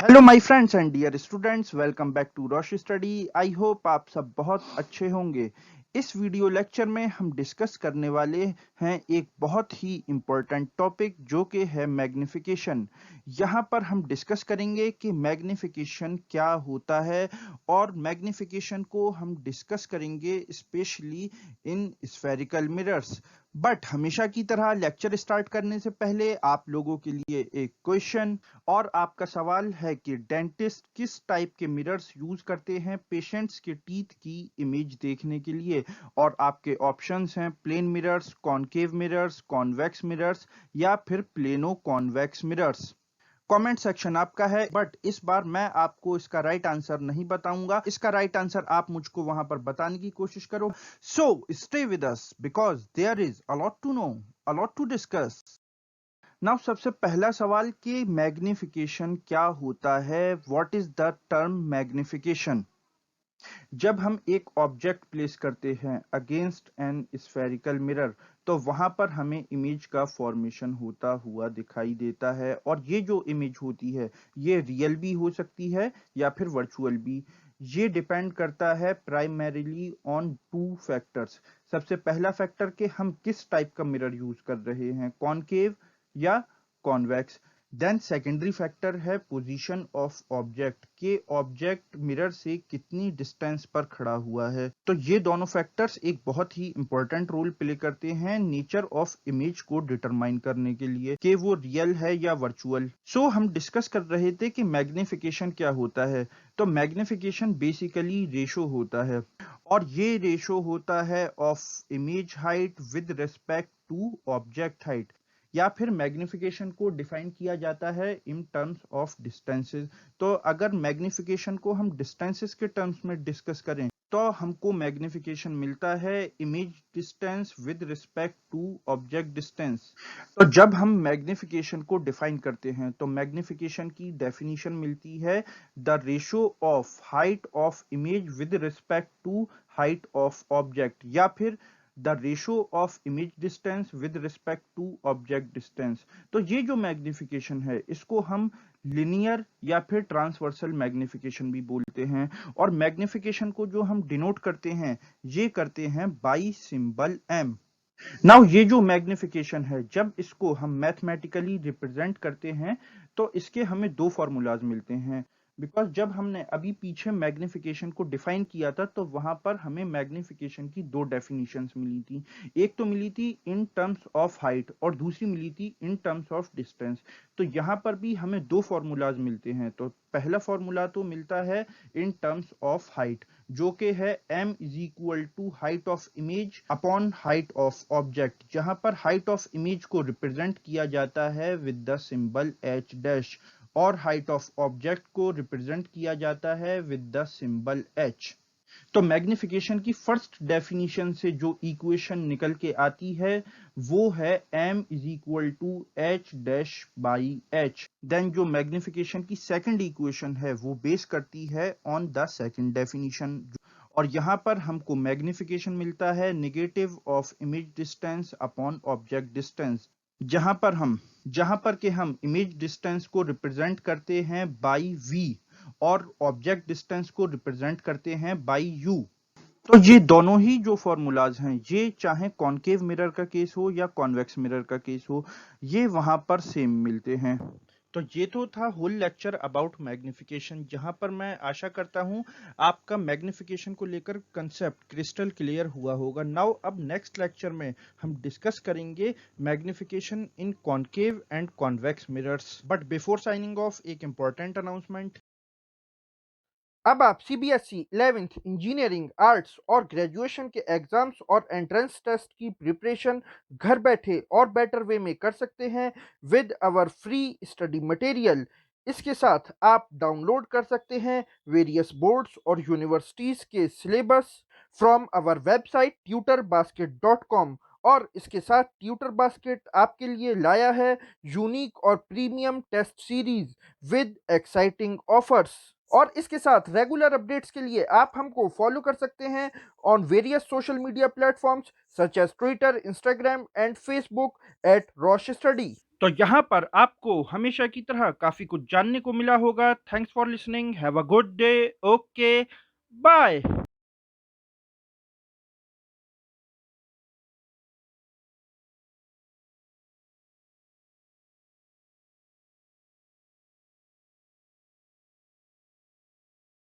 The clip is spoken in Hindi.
Hello my friends and dear students, welcome back to Rosh study. I hope आप सब बहुत अच्छे होंगे। इस वीडियो लेक्चर में हम डिस्कस करने वाले हैं एक बहुत ही इम्पोर्टेंट टॉपिक जो कि है मैग्निफिकेशन। यहाँ पर हम डिस्कस करेंगे कि मैग्निफिकेशन क्या होता है और मैग्निफिकेशन को हम डिस्कस करेंगे specially in spherical mirrors. But हमेशा की तरह लेक्चर स्टार्ट करने से पहले आप लोगों के लिए एक क्वेश्चन और आपका सवाल है कि डेंटिस्ट किस टाइप के मिरर्स यूज करते हैं पेशेंट्स के टीथ की इमेज देखने के लिए। और आपके ऑप्शंस हैं plane mirrors, concave mirrors, convex mirrors या फिर plano convex mirrors. Comment section आपका है, बट इस बार मैं आपको इसका राइट आंसर नहीं बताऊंगा। इसका राइट आंसर आप मुझको वहां पर बताने की कोशिश करो। So stay with us because there is a lot to know, a lot to discuss. Now सबसे पहला सवाल कि मैग्निफिकेशन क्या होता है। What is the term magnification? जब हम एक ऑब्जेक्ट प्लेस करते हैं अगेंस्ट एन स्फेरिकल मिरर तो वहां पर हमें इमेज का फॉर्मेशन होता हुआ दिखाई देता है। और ये जो इमेज होती है ये रियल भी हो सकती है या फिर वर्चुअल भी। ये डिपेंड करता है प्राइमरीली ऑन टू फैक्टर्स। सबसे पहला फैक्टर कि हम किस टाइप का मिरर यूज कर रहे हैं, कॉनकेव या कॉन्वेक्स। देन सेकेंडरी फैक्टर है पोजीशन ऑफ ऑब्जेक्ट, के ऑब्जेक्ट मिरर से कितनी डिस्टेंस पर खड़ा हुआ है। तो ये दोनों फैक्टर्स एक बहुत ही इंपॉर्टेंट रोल प्ले करते हैं नेचर ऑफ इमेज को डिटरमाइन करने के लिए कि वो रियल है या वर्चुअल। सो हम डिस्कस कर रहे थे कि मैग्निफिकेशन क्या होता है। तो मैग्निफिकेशन बेसिकली रेशो होता है और ये रेशो होता है of image height with respect to object height. या फिर मैग्निफिकेशन को डिफाइन किया जाता है इन टर्म्स ऑफ डिस्टेंसेस। तो अगर मैग्निफिकेशन को हम डिस्टेंसेस के टर्म्स में डिस्कस करें तो हमको मैग्निफिकेशन मिलता है image distance with respect to object distance. तो जब हम मैग्निफिकेशन को डिफाइन करते हैं तो मैग्निफिकेशन की डेफिनेशन मिलती है the ratio of height of image with respect to height of object या फिर the ratio of image distance with respect to object distance. तो ये जो मैग्निफिकेशन है इसको हम लिनियर या फिर ट्रांसवर्सल मैग्निफिकेशन भी बोलते हैं। और मैग्निफिकेशन को जो हम डिनोट करते हैं ये करते हैं बाई सिंबल एम। नाउ ये जो मैग्निफिकेशन है जब इसको हम मैथमेटिकली रिप्रेजेंट करते हैं तो इसके हमें दो फॉर्मूलाज मिलते हैं। बिकॉज जब हमने अभी पीछे मैग्निफिकेशन को डिफाइन किया था तो वहां पर हमें मैग्निफिकेशन की दो डेफिनेशंस मिली थी। एक तो मिली थी इन टर्म्स ऑफ हाइट और दूसरी मिली थी इन टर्म्स ऑफ डिस्टेंस। तो यहाँ पर भी हमें दो फॉर्मूलाज मिलते हैं। तो पहला फॉर्मूला तो मिलता है इन टर्म्स ऑफ हाइट जो कि है m is equal to height of image upon height of object, जहां पर हाइट ऑफ इमेज को रिप्रेजेंट किया जाता है with the symbol h dash और हाइट ऑफ ऑब्जेक्ट को रिप्रेजेंट किया जाता है विद द सिंबल h। तो मैग्निफिकेशन की फर्स्ट डेफिनेशन से जो इक्वेशन निकल के आती है वो है m is equal to h dash by h। Then जो मैग्निफिकेशन की सेकंड इक्वेशन है वो बेस करती है ऑन द सेकंड डेफिनेशन। और यहां पर हमको मैग्निफिकेशन मिलता है negative of image distance upon object distance, जहां पर के हम इमेज डिस्टेंस को रिप्रेजेंट करते हैं बाई v और ऑब्जेक्ट डिस्टेंस को रिप्रेजेंट करते हैं बाई u। तो ये दोनों ही जो फॉर्मूलाज हैं ये चाहे कॉनकेव मिरर का केस हो या कॉन्वेक्स मिरर का केस हो ये वहां पर सेम मिलते हैं। तो ये तो था होल लेक्चर अबाउट मैग्निफिकेशन, जहां पर मैं आशा करता हूं आपका मैग्निफिकेशन को लेकर कंसेप्ट क्रिस्टल क्लियर हुआ होगा। नाउ अब नेक्स्ट लेक्चर में हम डिस्कस करेंगे magnification in concave and convex mirrors. But before signing off एक इंपॉर्टेंट अनाउंसमेंट। अब आप सीबीएसई 11th इंजीनियरिंग आर्ट्स और ग्रेजुएशन के एग्जाम्स और एंट्रेंस टेस्ट की प्रिपरेशन घर बैठे और बेटर वे में कर सकते हैं with our free study material. इसके साथ आप डाउनलोड कर सकते हैं वेरियस बोर्ड्स और यूनिवर्सिटीज़ के syllabus from our website tutorbasket.com। और इसके साथ ट्यूटर बास्केट आपके लिए लाया है यूनिक और premium test series with exciting offers. और इसके साथ रेगुलर अपडेट्स के लिए आप हमको फॉलो कर सकते हैं on various social media platforms such as Twitter, Instagram and Facebook at Rosh study. तो यहाँ पर आपको हमेशा की तरह काफ़ी कुछ जानने को मिला होगा। Thanks for listening, have a good day, okay, bye.